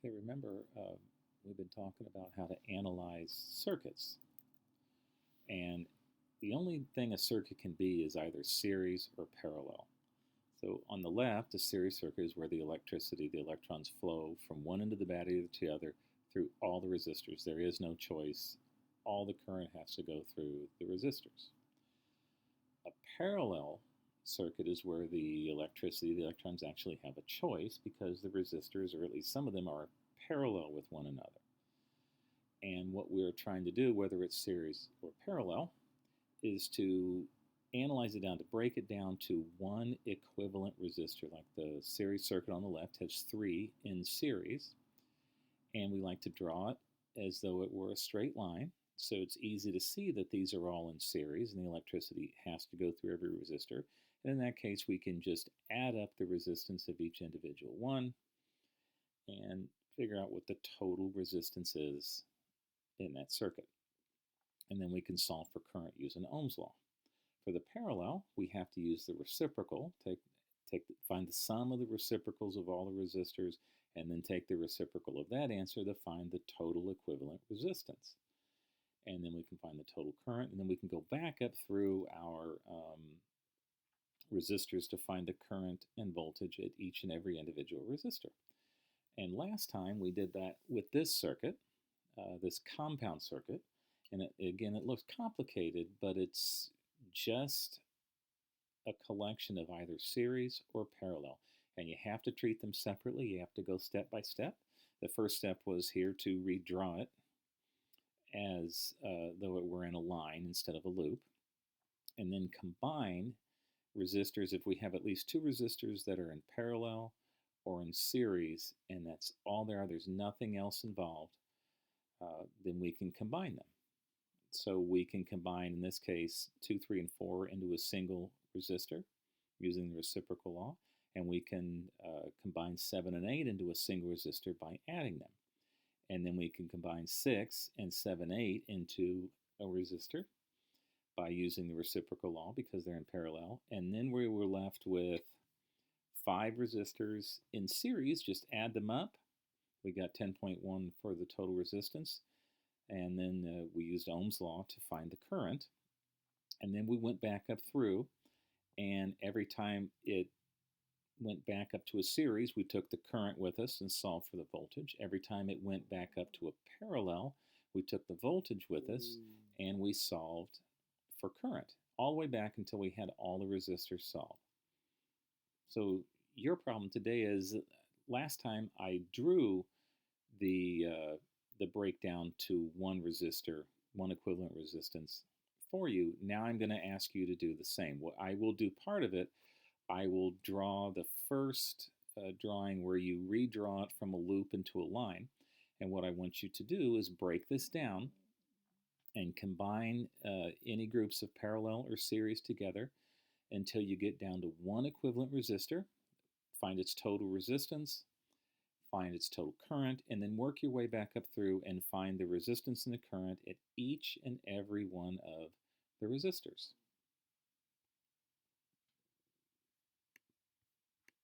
Okay, remember we've been talking about how to analyze circuits, and the only thing a circuit can be is either series or parallel. So on the left, a series circuit is where the electricity, the electrons flow from one end of the battery to the other through all the resistors. There is no choice. All the current has to go through the resistors. A parallel circuit is where the electricity, the electrons actually have a choice because the resistors, or at least some of them, are parallel with one another. And what we're trying to do, whether it's series or parallel, is to analyze it down, to break it down to one equivalent resistor. Like the series circuit on the left has 3 in series, and we like to draw it as though it were a straight line. So it's easy to see that these are all in series and the electricity has to go through every resistor. And in that case, we can just add up the resistance of each individual one and figure out what the total resistance is in that circuit. And then we can solve for current using Ohm's law. For the parallel, we have to use the reciprocal, find the sum of the reciprocals of all the resistors, and then take the reciprocal of that answer to find the total equivalent resistance. And then we can find the total current, and then we can go back up through our resistors to find the current and voltage at each and every individual resistor. And last time we did that with this circuit, this compound circuit, and again, it looks complicated, but it's just a collection of either series or parallel. And you have to treat them separately. You have to go step by step. The first step was here to redraw it as though it were in a line instead of a loop. And then combine resistors if we have at least 2 resistors that are in parallel or in series, and that's all there are. There's nothing else involved. Then we can combine them. So we can combine, in this case, 2, 3, and 4 into a single resistor using the reciprocal law. And we can combine 7 and 8 into a single resistor by adding them. And then we can combine 6 and 7, 8 into a resistor by using the reciprocal law because they're in parallel. And then we were left with 5 resistors in series. Just add them up. We got 10.1 for the total resistance. And then we used Ohm's law to find the current. And then we went back up through, and every time it went back up to a series, we took the current with us and solved for the voltage. Every time it went back up to a parallel, we took the voltage with us and we solved for current, all the way back until we had all the resistors solved. So your problem today is, last time I drew the breakdown to one resistor, one equivalent resistance for you. Now I'm going to ask you to do the same. What I will do part of it, I will draw the first drawing where you redraw it from a loop into a line. And what I want you to do is break this down and combine any groups of parallel or series together until you get down to one equivalent resistor, find its total resistance, find its total current, and then work your way back up through and find the resistance and the current at each and every one of the resistors.